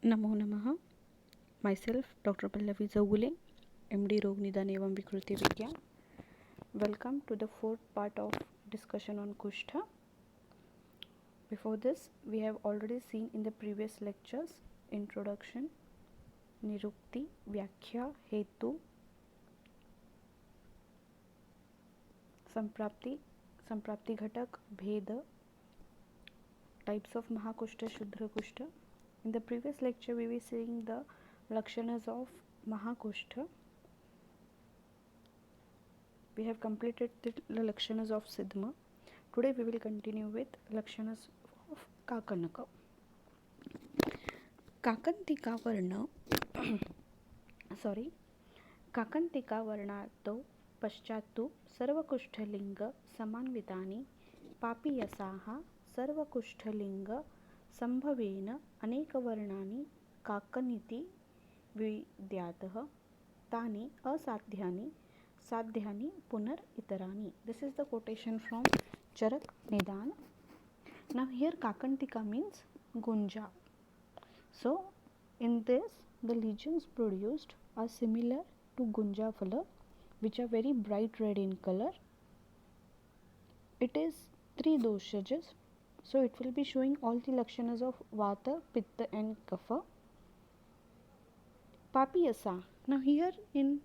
नमो नमः. Myself, Dr. Pallavi Zaugule, MD रोग निदान एवं विकृति विज्ञान. Welcome to the fourth part of discussion on Kushtha. Before this, we have already seen in the previous lectures introduction, Nirukti, Vyakhya, Hetu, Samprapti, Samprapti Ghatak, Bheda, types of Mahakushta, Shudra Kushta. In the previous lecture, we were seeing the Lakshanas of Mahakushta. We have completed the Lakshanas of Siddhma. Today we will continue with Lakshanas of Kakanaka. Kakantika Varna Kakantika Varnarto Paschatu Sarvakushtalinga Samanvidani Papiyasaha Sarvakushtalinga Sambhavena Anekavarnani Kakaniti Vidyatah Tani Asadhyani Sadhyani Punar Itarani. This is the quotation from Charak Nidan. Now here Kakantika means Gunja. So in this the legions produced are similar to Gunja Phala, which are very bright red in color. It is 3 doshajas, so it will be showing all the lakshanas of Vata, Pitta and Kapha. Papiyasa. Now here in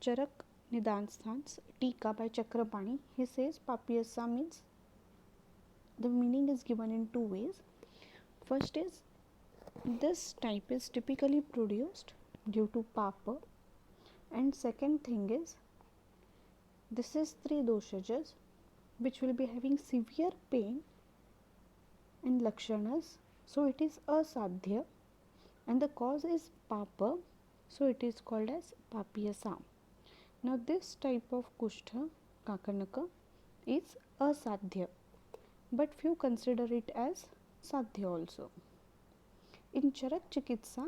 Charak Nidansthan's Tika by Chakrapani, he says Papiyasa means, the meaning is given in 2 ways. First is, this type is typically produced due to Papa, and second thing is, this is 3 doshajas which will be having severe pain and lakshanas, so it is asadhya, and the cause is Papa, so it is called as Papiyasa. Now this type of Kushtha, Kakanaka, is asadhya, but few consider it as sadhya also. In Charak Chikitsa,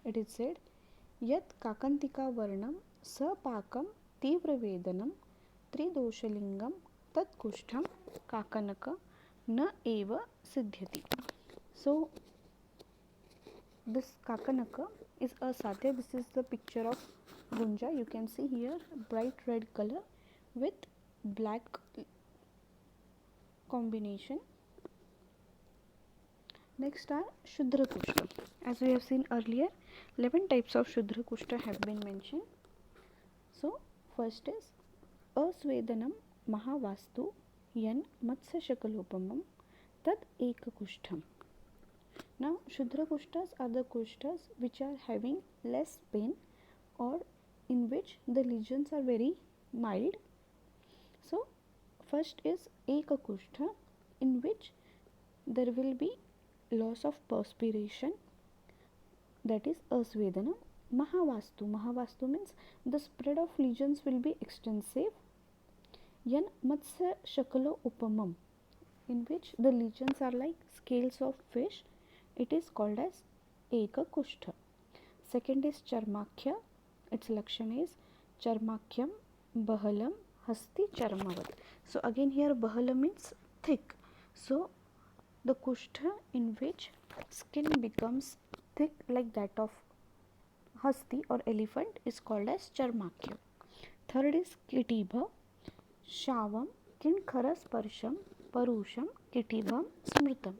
it is said, Yat Kakantika Varnam Sapakam Tivra Vedanam Tridoshalingam Tat Kushtham Kakanaka Na Eva Siddhyati. So this Kakanaka is asadhya. This is the picture of Gunja. You can see here bright red color with black combination. Next are Shudra Kushta. As we have seen earlier, 11 types of Shudra Kushta have been mentioned. So first is Asvedanam Mahavastu Yan Matsya Shakalopamam Tad Eka Kushtham. Now Shudra Kushtas are the Kushtas which are having less pain or in which the lesions are very mild. So first is Eka Kushtha, in which there will be loss of perspiration, that is Asvedana. Mahavastu. Mahavastu means the spread of lesions will be extensive. Yan Matsya Shakalo Upamam, in which the lesions are like scales of fish, it is called as Eka Kushtha. Second is Charmakhya. Its lakshana is Charmakhyam Bahalam Hasti Charmavat. So again here Bahala means thick. So the Kushtha in which skin becomes thick like that of Hasti or elephant is called as Charmakhya. Third is Kitibha, Shavam Kinkhara Sparsham Parusham Kitibham Smritam.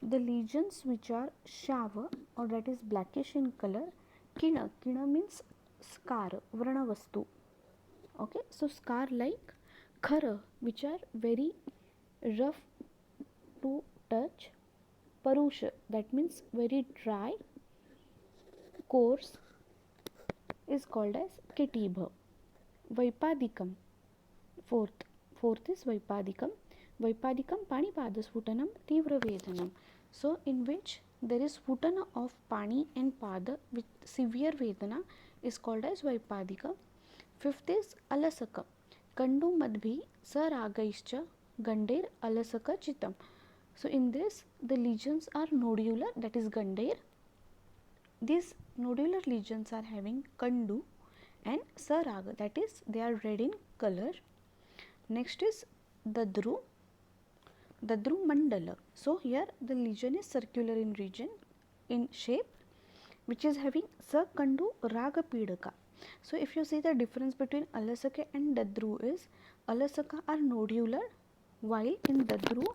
The lesions which are Shava, or that is blackish in color. Kina means scar, Vranavastu. Okay, so scar like Khara, which are very rough to touch. Parusha, that means very dry, coarse, is called as Kitibha. Vaipadikam, fourth is Vaipadikam. Vaipadikam Panipadasfutanam Tivra Vedanam. So in which there is futana of Pani and Pada with severe Vedana is called as Vaipadika. Fifth is Alasaka. Kandu Madbhi Saragaischa Gandir Alasaka Chitam. So in this the lesions are nodular, that is Gandir. These nodular lesions are having Kandu and Saraga, that is they are red in color. Next is Dadru Mandala. So here the lesion is circular in shape, which is having Sakandu Raga Pidaka. So if you see the difference between Alasaka and Dadru is Alasaka are nodular, while in Dadru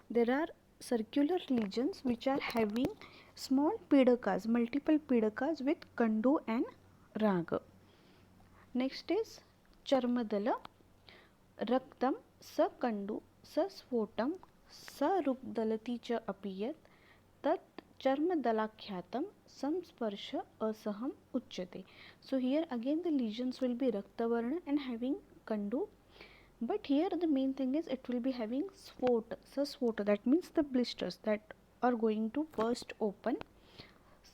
there are circular lesions which are having small pidakas, multiple pidakas with Kandu and Raga. Next is Charmadala, Raktam Sakandu Sasfotam Sarugdalati cha apiyat tat Charmadalakhyatam samsparsha asaham uchyate. So here again the lesions will be Raktavarna and having Kandu, but here the main thing is it will be having Sphota, Sasphota, that means the blisters that are going to burst open.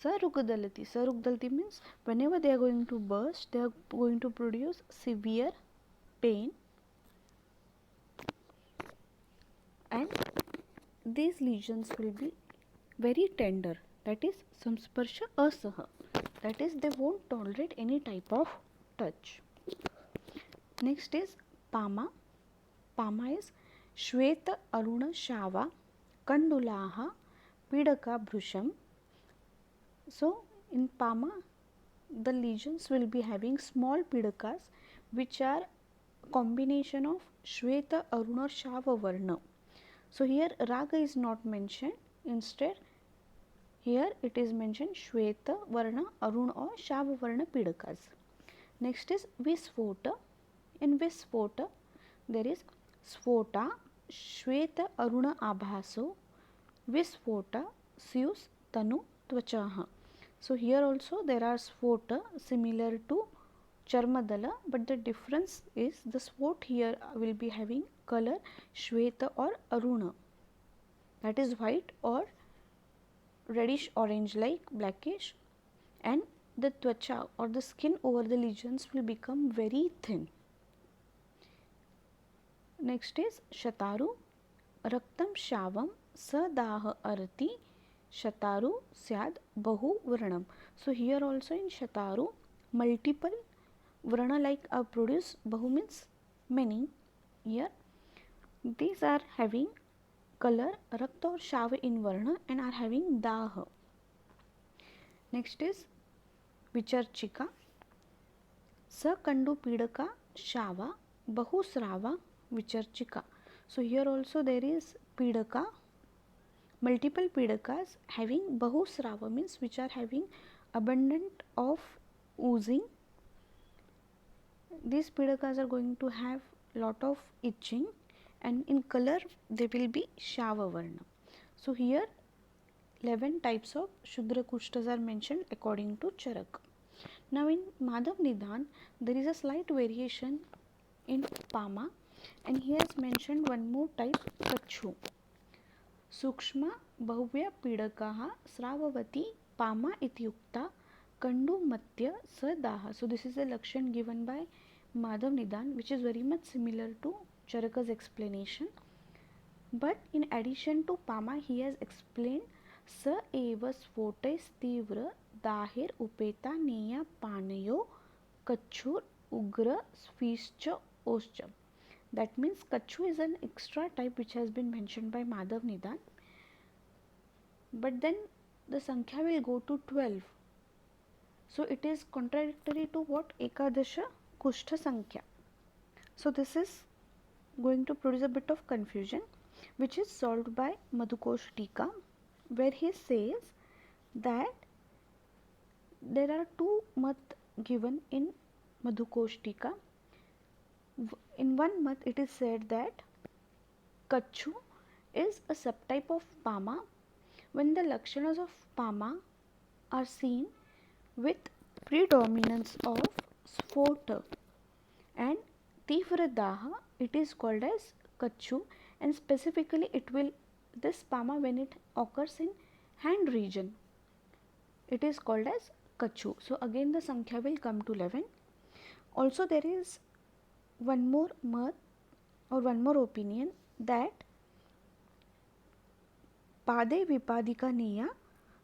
Sarugdalati means whenever they are going to burst, they are going to produce severe pain, and these lesions will be very tender, that is samsparsha asaha, that is they won't tolerate any type of touch. Next is Pama. Pama is Shweta Aruna Shava Kandulaha Pidaka Bhrusham. So in Pama the lesions will be having small pidakas which are combination of Shweta Aruna Shava Varna. So here Raga is not mentioned, instead here it is mentioned Shweta Varna Aruna or Shava Varna pidakas. Next is Visphota. In Visphota there is Sphota Shweta Aruna Abhaso Visphota Syus Tanu Tvachaha. So here also there are Sphota similar to Charmadala, but the difference is the spot here will be having color Shweta or Aruna, that is white or reddish orange like blackish, and the tvacha or the skin over the lesions will become very thin. Next is Shataru. Raktam Shavam Sadaha Arati Shataru Syad Bahu Vranam. So here also in Shataru multiple Vrana like are produced. Bahu means many. Here these are having color Rakta or Shava in Varna and are having Daha. Next is Vicharchika. Sakandu Pidaka Shava Bahusrava Vicharchika. So here also there is Pidaka, multiple Pidakas having Bahusrava means which are having abundant of oozing. These Pidakas are going to have lot of itching and in color they will be Shava Varna. So here 11 types of Shudra Kushtas are mentioned according to Charaka. Now in Madhav Nidhan there is a slight variation in Pama, and he has mentioned one more type, Kachu. Sukshma Bahuvya Pidakaha Sravavati Pama Ityukta Kandu Matya Sadaha. So this is a lakshan given by Madhav Nidhan which is very much similar to Charaka's explanation, but in addition to Pama he has explained Sa eva sphotais tivra dahir upeta neya panayo kachur ugra svischa oscha. That means Kachu is an extra type which has been mentioned by Madhav Nidhan, but then the Sankhya will go to 12. So it is contradictory to what Ekadasha Kushtha Sankhya. So this is going to produce a bit of confusion, which is solved by Madhukosh Tika, where he says that there are two mat given in Madhukosh Tika. In one mat it is said that Kachu is a subtype of Pama when the lakshanas of Pama are seen with predominance of Sphota, and Tivra Daha it is called as Kachu, and specifically it will this Pama when it occurs in hand region it is called as Kachu. So again the Sankhya will come to 11. Also there is one more mat or one more opinion that Pade Vipadika Neya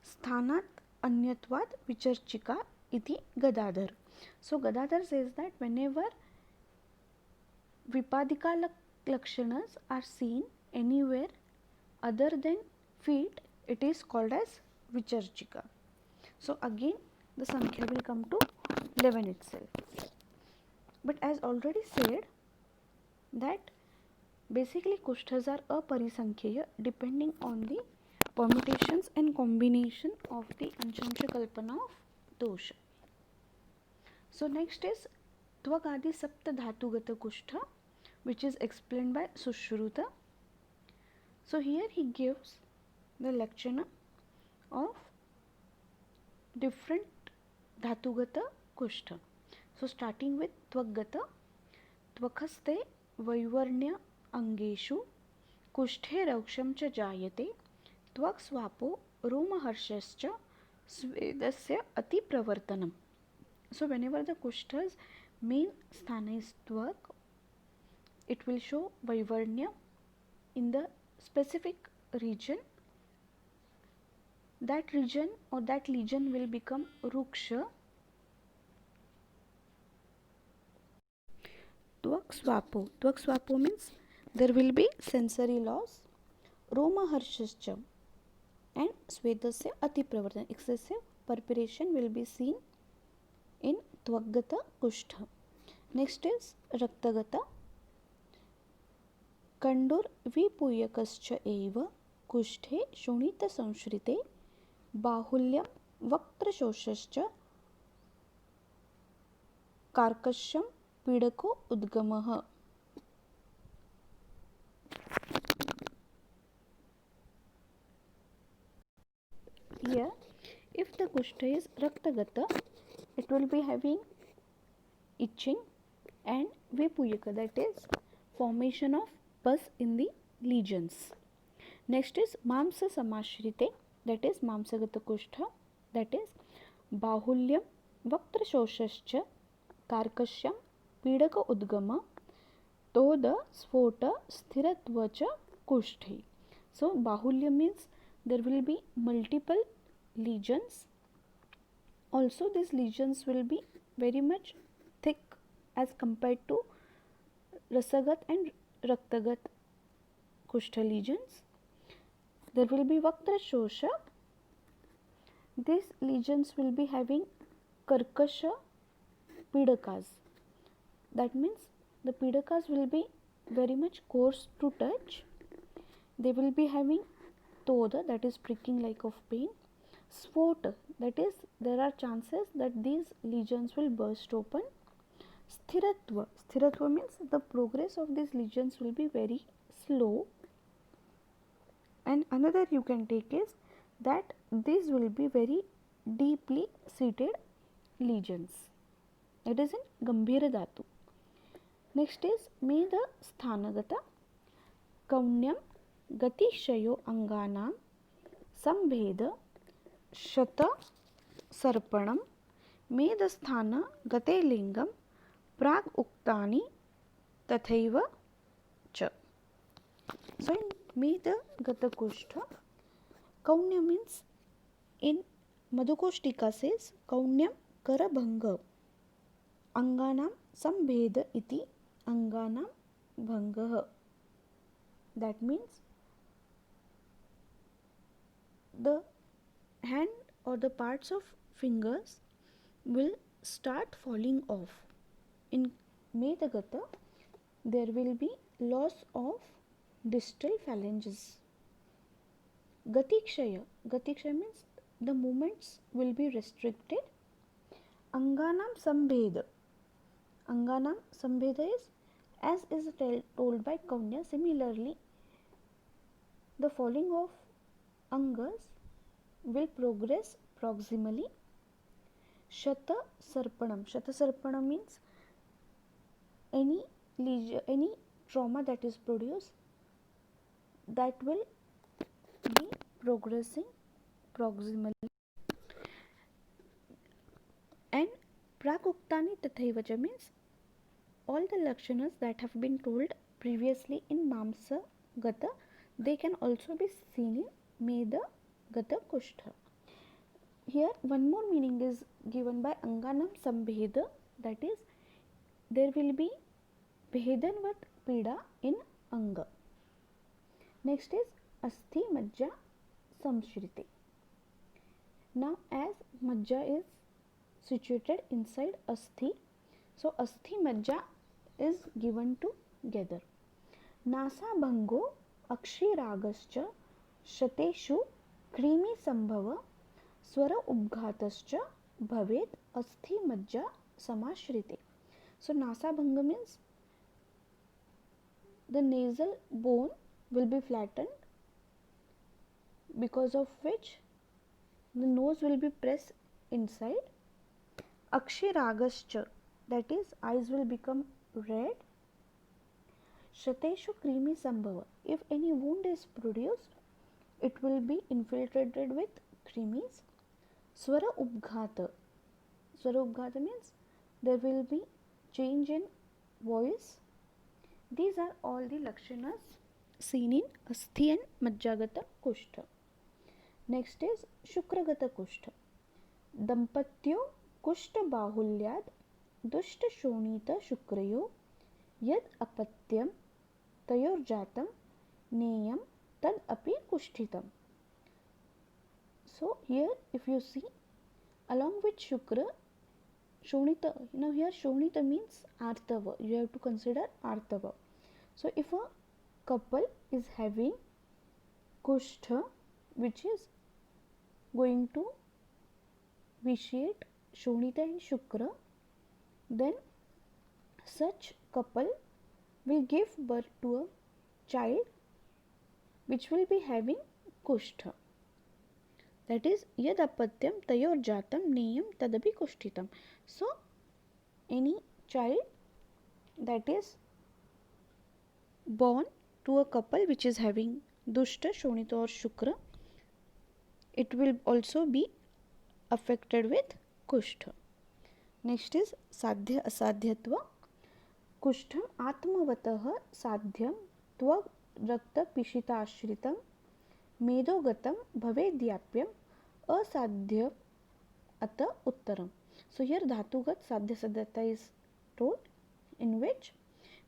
Sthanat Anyatvat Vicharchika iti Gadadhar. So Gadadhar says that whenever Vipadika lakshanas are seen anywhere other than feet, it is called as Vicharchika. So again the Sankhya will come to 11 itself. But as already said that basically kushthas are aparisankhya depending on the permutations and combination of the anshansha kalpana of dosha. So next is Tvagadi Sapta Dhatugata Kushtha, which is explained by Sushruta. So here he gives the Lakshana of different Dhatugata Kushtha. So starting with Tvagata, Tvakhaste Vaivarnya Angeshu Kushthe Rauksham cha Jayate Tvak Swapo Romaharshascha Svedasya Ati Pravartanam. So whenever the Kushtha's main sthana is Tvak, it will show Vaivarnya in the specific region. That region or that lesion will become Ruksha. Tvak Swapo means there will be sensory loss. Roma Harshascha and Svedasya Ati Pravartan, excessive perspiration will be seen in Tvagata Kushtha. Next is Raktagata. Kandur Vipuyakascha eva Kushthe Shunita Sanshrite Bahulyam Vaktrashoshascha Karkasham Pidako Udgamaha. Here, if the Kushtha is Raktagata, it will be having itching and Vipuyaka, that is formation of pus in the lesions. Next is Mamsa Samashrite, that is Mamsagata Kushtha, that is Bahulyam Vaktrashoshascha Karkashyam Pidaka Udgama Toda Sphota Sthiratvacha Kushthe. So Bahulya means there will be multiple lesions. Also these lesions will be very much thick as compared to Rasagat and Raktagat Kushtha lesions. There will be Vaktrashosha. These lesions will be having Karkasha Pidakas. That means the Pidakas will be very much coarse to touch. They will be having Toda, that is pricking like of pain. Sphota, that is there are chances that these lesions will burst open. Sthiratva means the progress of these lesions will be very slow. And another you can take is that these will be very deeply seated lesions. It is in Gambhira Dhatu. Next is Meda Sthanagata Kaunyam Gatishayo Anganam Sambheda Shata Sarpanam Medasthana Gate Lingam Prag Uktani Tathaiva Cha. So in Meda Gata Kushtha, Kaunya means in Madhukoshtika says Kaunyam Karabhanga Anganam Sambheda iti Anganam Bhangaha. That means the hand or the parts of fingers will start falling off. In Medagata, there will be loss of distal phalanges. Gatikshaya means the movements will be restricted. Anganam Sambheda is as is told by Kaunya. Similarly, the falling of angas will progress proximally. Shata Sarpanam means any lesion, any trauma that is produced, that will be progressing proximally. And Praguktani Tathaivacha means all the lakshanas that have been told previously in Mamsa Gata, they can also be seen in Meda Gata Kushtha. Here one more meaning is given by Anganam Sambheda, that is there will be Bhedanvat Pida in Anga. Next is Asthi Majja samshrite. Now as majja is situated inside asthi, so asthi majja is given together. Nasa bhango akshiragascha shateshu krimi sambhava swara ubghatascha bhavet asthi majja samashrite. So nasa bhanga means the nasal bone will be flattened, because of which the nose will be pressed inside. Akshiragascha, that is eyes will become red. Shateshu krimi sambhava, if any wound is produced, it will be infiltrated with krimis. Swara ubghata, swara ubghata means there will be change in voice. These are all the lakshanas seen in asthi and majjagata kushta. Next is shukragata kushta. Dampatyo kushta bahulyad dushta shonita shukrayo yad apatyam tayor jatam neyam tad api kushtitam. So here if you see, along with shukra, shonita, now here shonita means artava, you have to consider artava. So if a couple is having kushtha which is going to vitiate shonita and shukra, then such couple will give birth to a child which will be having kushtha. That is yad apatyam tayor jatam neyam tadapi kushtitam. So any child that is born to a couple which is having dushta, shonita or shukra, it will also be affected with kushtha. Next is sadhya asadhyatva. Kushtham atmavatah sadhyam tva rakta pishita ashritam medogatam bhavedyapyam asadhya ata uttaram. So here dhatugat sadhya sadhyata is told, in which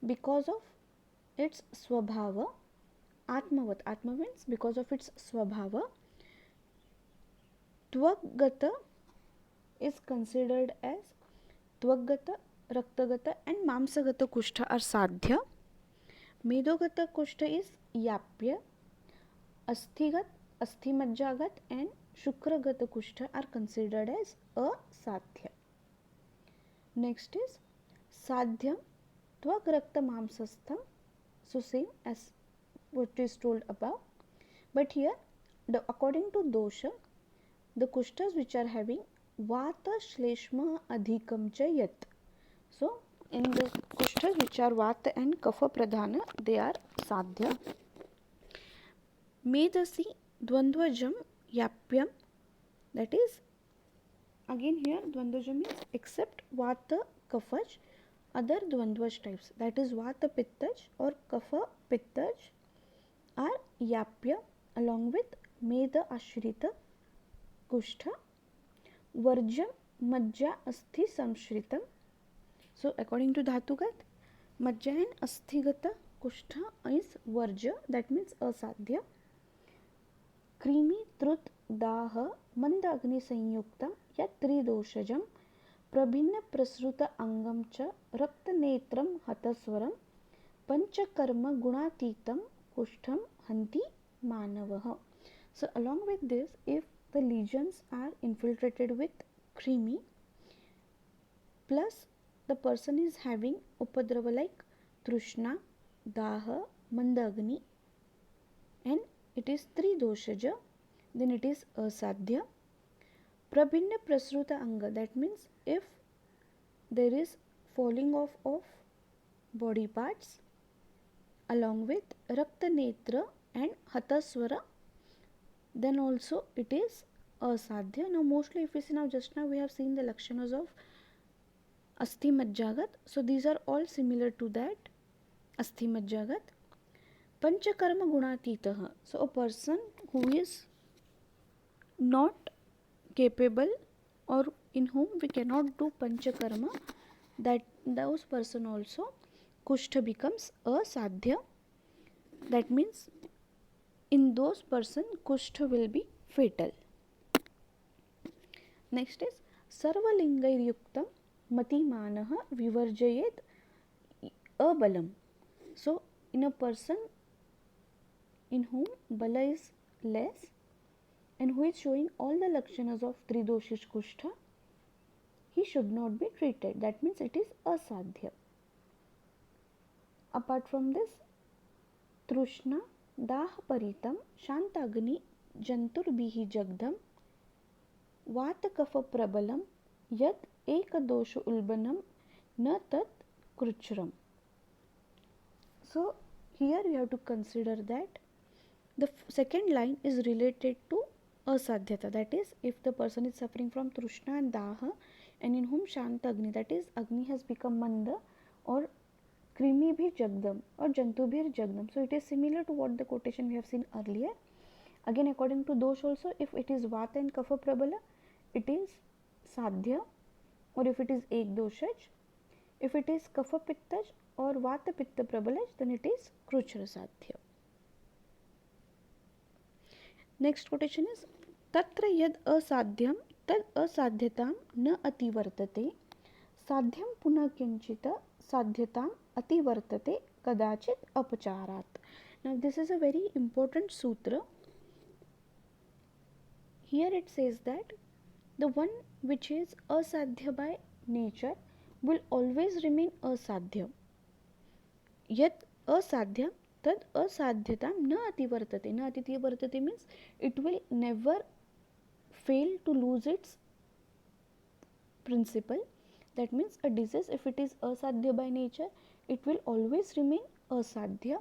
because of its swabhava, atmavat, atma means because of its swabhava, tvagata is considered as tvagata, raktagata and mamsagata kushtha are sadhya. Medogata kushtha is yapya. Asthigat, asthimajjagat and shukragata kushtha are considered as asadhya. Next is sadhyam tvagrakta mamsastham. So same as what is told above, but here according to dosha, the kushtas which are having vata shleshma adhikam cha yat. So in the kushtas which are vata and kapha pradhana, they are sadhya. Medasi dvandvajam yapyam, that is again here dvandvajam means except vata kaphaj, other dvandvaj types, that is vata pittaj or kapha pittaj are yapya along with meda ashrita kushtha. Varjam majja asthi samshritam. So according to dhatugat, majja and asthigata kushtha is varja, that means asadhya. Krimi trut daha manda agni sanyuktam yat tridoshajam prabhinna prasruta angam cha rakta netram hataswaram panchakarma gunatitam kushtham hanti manavaha. So along with this, if the lesions are infiltrated with krimi plus the person is having upadrava like trushna, daha, mandagni and it is tridoshaja, then it is asadhya. Prabhinna prasruta anga, that means if there is falling off of body parts along with rakta netra and hataswara, then also it is asadhya. Now mostly if we see, now just now we have seen the lakshanas of asthi majjagat, so these are all similar to that asthi majjagat. Panchakarma gunatitaha, so a person who is not capable or in whom we cannot do panchakarma, that those person also kushtha becomes asadhya. That means in those person kushtha will be fatal. Next is sarvalingairuktam matimanah vivarjayet abalam. So in a person in whom bala is less and who is showing all the lakshanas of tridoshish kushtha, he should not be treated. That means it is asadhya. Apart from this, Trushna Dahaparitam Shantagni Janturbihi Jagdam Vatakafa Prabalam Yat Ekadosha Ulbanam Na Tat Kruchram. So here we have to consider that the second line is related to asadhyata, that is if the person is suffering from Trushna and Daha and in whom Shantagni, that is Agni has become Manda or Krimi bhi Jagdam or Jantu bhi Jagdam. So it is similar to what the quotation we have seen earlier. Again, according to dosh also, if it is Vata and Kapha Prabala, it is Sadhya, or if it is Ek Doshaj. If it is Kapha Pittaj or Vata Pitta Prabalaj, then it is Kruchra Sadhya. Next quotation is Tatra yad asadhyam tad asadhyatam na ativartate sadhyam punah kinchita sadhyatam ativartate kadachit apacharat. Now this is a very important sutra. Here it says that the one which is asadhya by nature will always remain asadhya. Yet asadhya tad asadhyatam na ativartate. Na ativartate means it will never fail to lose its principle. That means a disease, if it is asadhya by nature, it will always remain asadhya.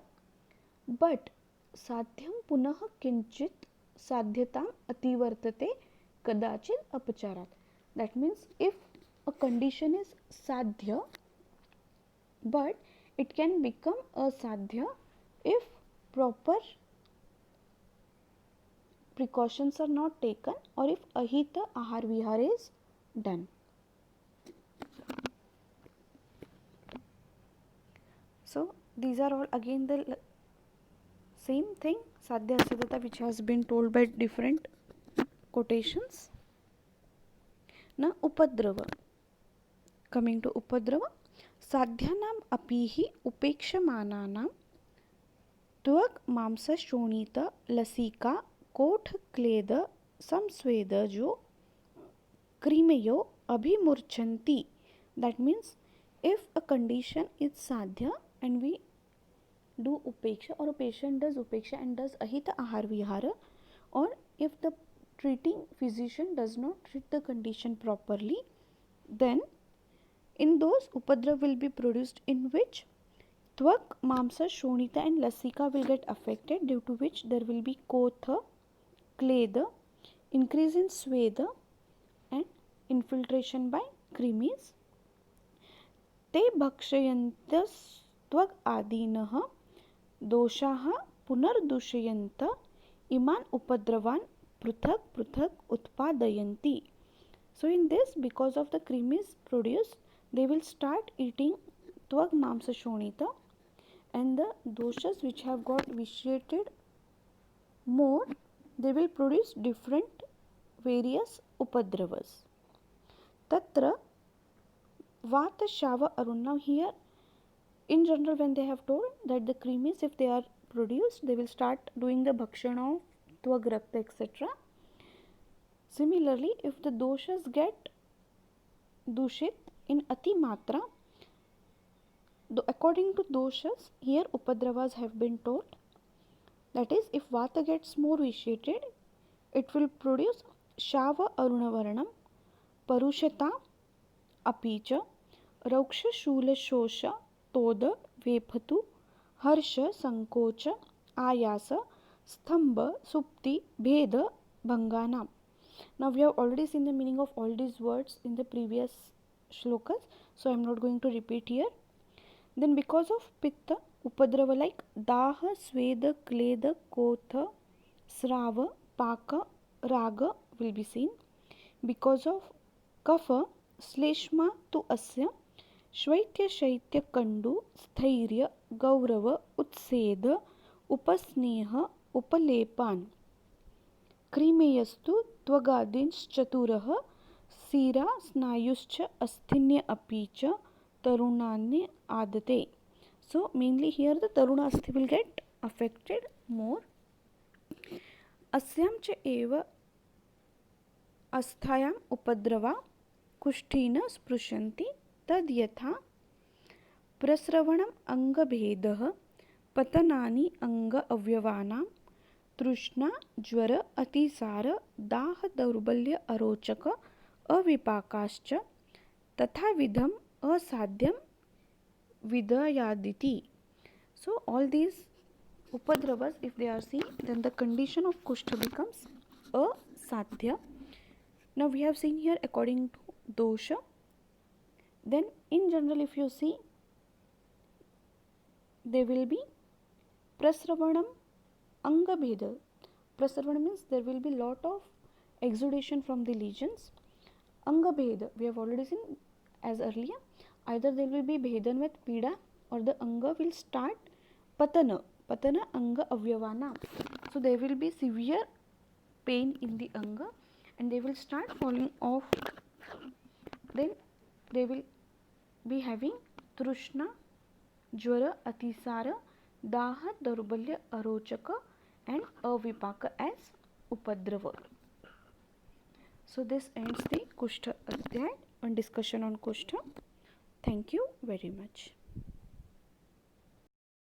But sadhyam punah kinchit sadhyatam ativartate kadachit apacharat. That means if a condition is sadhya, but it can become asadhya if proper precautions are not taken or if ahita ahar vihar is done. So these are all again the same thing, sadhya asadhyata, which has been told by different quotations. Now upadrava. Coming to upadrava, sadhyanam apihi upekshamananam त्वग मांस शोणित लसिका कोठ क्लेद संस्वेद जो क्रीमयो abhimurchanti. That means if a condition is sadhya and we do upeksha, or a patient does upeksha and does ahita ahar vihara, or if the treating physician does not treat the condition properly, then in those upadra will be produced in which Tvak, Mamsa, Shonita and Lasika will get affected, due to which there will be Kotha, Kleda, increase in Sweda and infiltration by cremies. Te bhakshayantas Tvak adinaha doshaha punardushayanta iman upadravan pruthak pruthak utpadayanti. So in this, because of the cremies produced, they will start eating Tvak, Mamsa, Shonita, and the doshas which have got vitiated more, they will produce different various upadravas. Tatra Vata Shava Arun. Now here in general, when they have told that the cremies, if they are produced, they will start doing the bhakshan of Tvag, Rakta, etc. Similarly, if the doshas get dushit in ati matra, according to doshas, here upadravas have been told. That is, if vata gets more vitiated, it will produce shava arunavarnam, parushata, apicha, rauksha shula shosha, toda, vephatu, harsha, sankocha, ayasa, stamba, supti, bheda, bhanganam. Now we have already seen the meaning of all these words in the previous shlokas, so I am not going to repeat here. Then because of pitta, upadrava like daha, sweda, kleda, kotha, srava, paka, raga will be seen. Because of kapha, sleshma tu asya, shvaitya shaitya kandu, sthairya, gaurava, utseda, upasneha, upalepan. क्रिमेयस्तु त्वगादींश्चतुरः सीरा स्नायुश्च अस्थिन्य अपि च तरुणान्य आदते. So mainly here the taruna asthi will get affected more. अस्यां च एव अस्थायाम् उपद्रवा कुष्ठेन स्पृशन्ति तद् यथा प्रस्रवणम् अङ्गभेदः पतनानि अङ्ग अवयवानां तृष्णा ज्वर अतिसार दाह दौर्बल्य अरोचक अविपाकाश्च तथाविधम् असाध्यं विदयादिति. So all these upadravas, if they are seen, then the condition of kushta becomes asadhya. Now we have seen here according to dosha. Then in general, if you see, there will be prasravanam anga bheda. Prasravana means there will be lot of exudation from the lesions. Anga bheda, we have already seen as earlier, either there will be bhedan with pida or the anga will start patana anga avyavana. So there will be severe pain in the anga and they will start falling off. Then they will be having trishna, jvara, atisara, daha, daurbalya, arochaka and avipaka as upadrava. So this ends the kushta adhyay and discussion on kushta. Thank you very much.